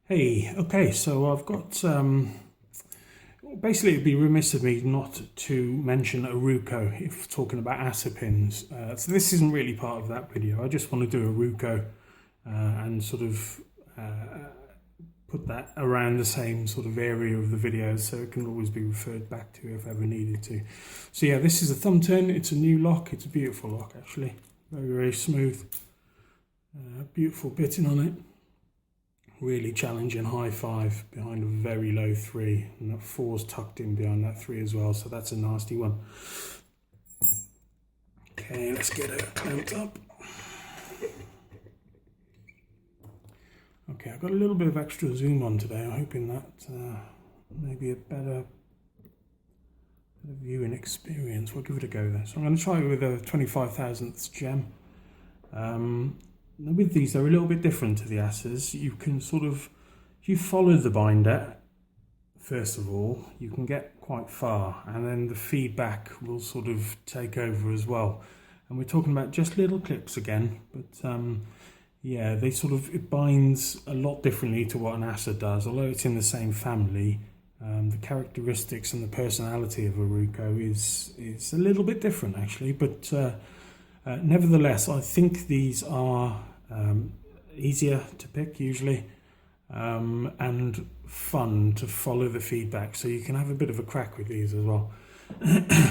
Hey, okay, so I've got, basically it'd be remiss of me not to mention a Ruko if talking about Assa pins. So this isn't really part of that video. I just want to do a Ruko and sort of put that around the same sort of area of the video so it can always be referred back to if ever needed to. So yeah, this is a Thumbturn. It's a new lock. It's a beautiful lock actually. Very, very smooth. Beautiful bitting on it. Really challenging high 5 behind a very low 3, and that 4's tucked in behind that 3 as well, so that's a nasty one. Okay, let's get it clamped up. Okay, I've got a little bit of extra zoom on today. I'm hoping that maybe a better viewing experience. We'll give it a go then. So I'm going to try it with a 25,000th gem. With these, they're a little bit different to the Assas. You can sort of, if you follow the binder, first of all, you can get quite far, and then the feedback will sort of take over as well. And we're talking about just little clips again, but yeah, they sort of, it binds a lot differently to what an Assa does. Although it's in the same family, the characteristics and the personality of a Ruko is a little bit different actually, but nevertheless, I think these are easier to pick usually and fun to follow the feedback, so you can have a bit of a crack with these as well.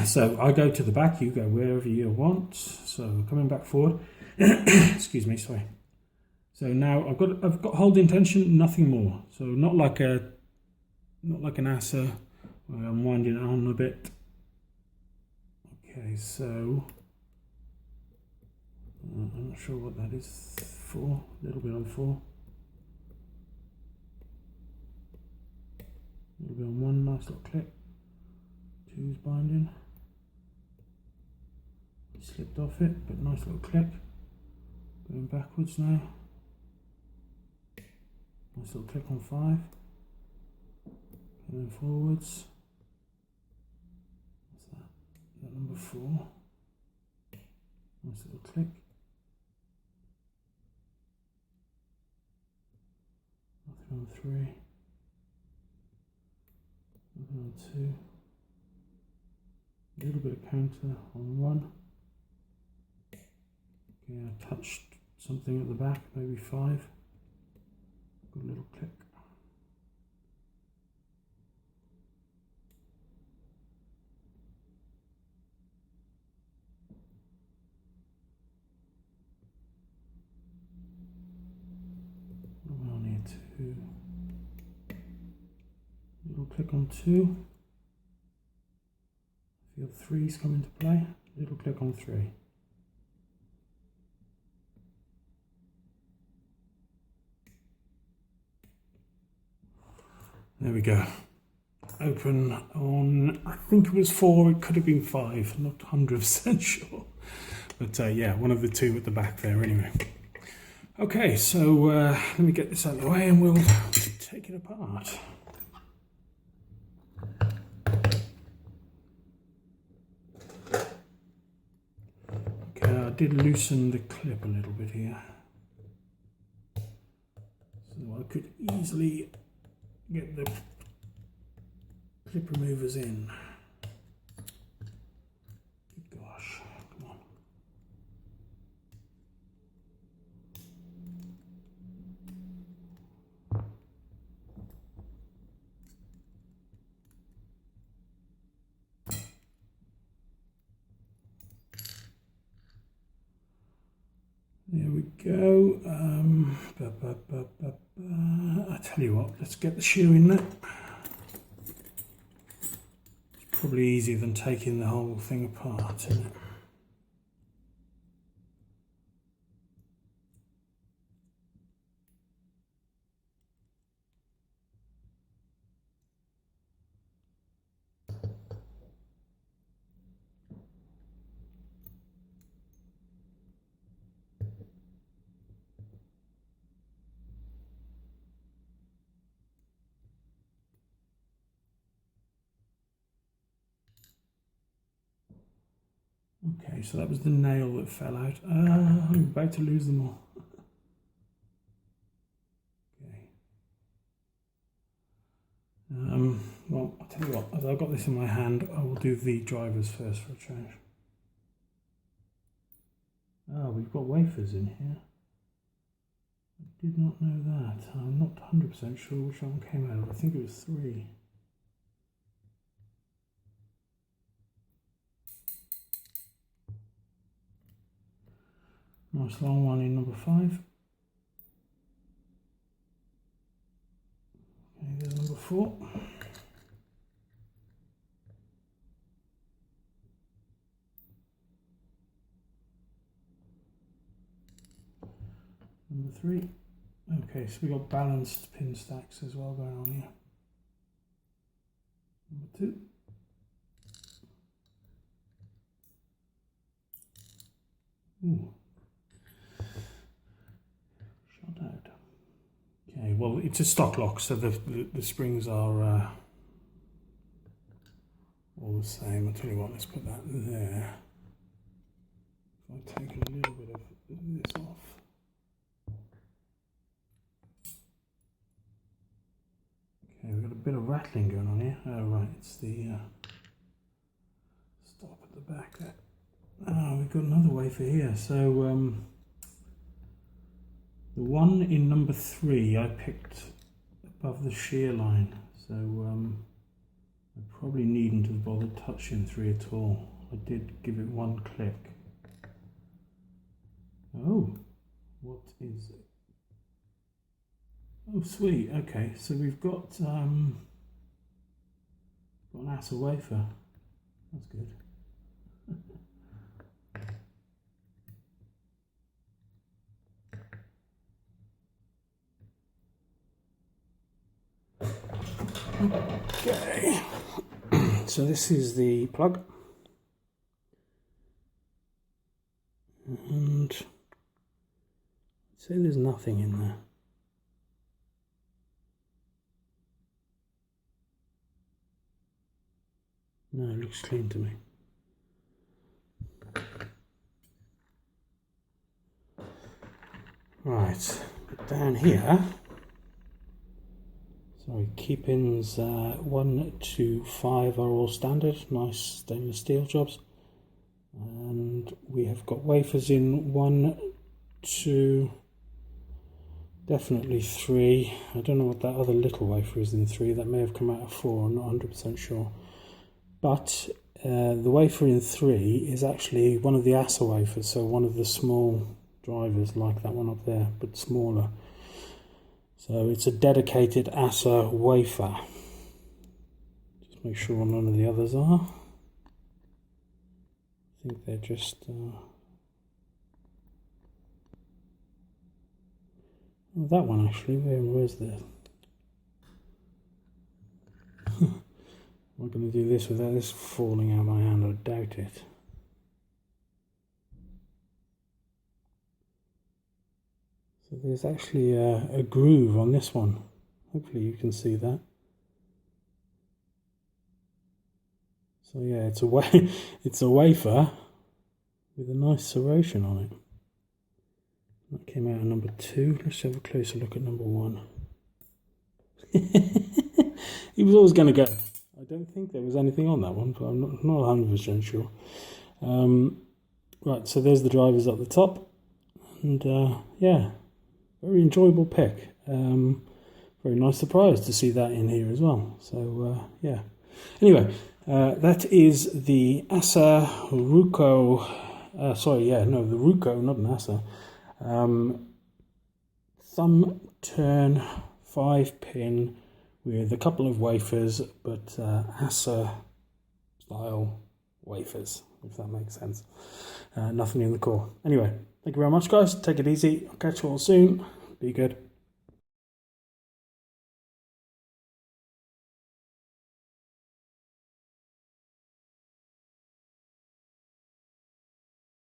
So I go to the back, you go wherever you want. So coming back forward, excuse me, sorry. So now I've got hold intention, nothing more. So not like an Assa where I'm winding it on a bit. Okay, so I'm not sure what that is for. A little bit on 4. A little bit on 1, nice little clip. 2's binding. Slipped off it, but nice little clip. Going backwards now. Nice little click on 5. Going forwards. What's that? Is that number 4? Nice little click. Nothing on 3. Nothing on 2. A little bit of counter on 1. Okay, I touched something at the back, maybe 5. Good little click. On here 2. Little click on 2. Feel 3's come into play. Little click on 3. There we go. Open on, I think it was 4, it could have been 5, not 100% sure. But yeah, one of the 2 at the back there anyway. Okay, so let me get this out of the way and we'll take it apart. Okay, I did loosen the clip a little bit here. So I could easily get the clip removers in. Gosh, come on. There we go. I tell you what, let's get the shoe in there. It's probably easier than taking the whole thing apart, isn't it? Okay, so that was the nail that fell out. I'm about to lose them all. Okay. tell you what, as I've got this in my hand, I will do the drivers first for a change. Ah, we've got wafers in here. I did not know that. I'm not 100% sure which one came out of. I think it was 3. Nice long one in number 5. Okay, there's number 4. Number 3. Okay, so we got balanced pin stacks as well going on here. Number 2. Ooh. Shot out. Okay, well, it's a stock lock, so the springs are all the same. I'll tell you what, let's put that there. If I take a little bit of this off. Okay, we've got a bit of rattling going on here. Oh, right, it's the stop at the back there. Oh, we've got another wafer here. So, the one in number 3 I picked above the shear line. So, I probably needn't have bothered touching 3 at all. I did give it one click. Oh, what is it? Oh, sweet. Okay, so we've got an Assa wafer. That's good. Okay. So this is the plug. And I'd say there's nothing in there. No, it looks clean to me. Right, but down here, sorry, key pins 1 to 5 are all standard, nice stainless steel jobs. And we have got wafers in 1, 2, definitely 3. I don't know what that other little wafer is in 3. That may have come out of 4, I'm not 100% sure. But the wafer in 3 is actually one of the Assa wafers, so one of the small drivers like that one up there, but smaller. So it's a dedicated Assa wafer. Just make sure none of the others are. I think they're just... oh, that one actually, where's the... I'm going to do this without this falling out of my hand, I doubt it. So there's actually a groove on this one. Hopefully you can see that. So yeah, it's a wafer with a nice serration on it. That came out of number 2. Let's have a closer look at number 1. He was always going to go. I don't think there was anything on that one, but I'm not 100% sure. Right, so there's the drivers at the top, and yeah, very enjoyable pick. Very nice surprise to see that in here as well. So yeah. Anyway, that is the Assa Ruko. Sorry, yeah, no, the Ruko, not an Assa. Thumbturn 5-pin. With a couple of wafers, but Assa style wafers, if that makes sense. Nothing in the core. Anyway, thank you very much, guys. Take it easy. I'll catch you all soon. Be good.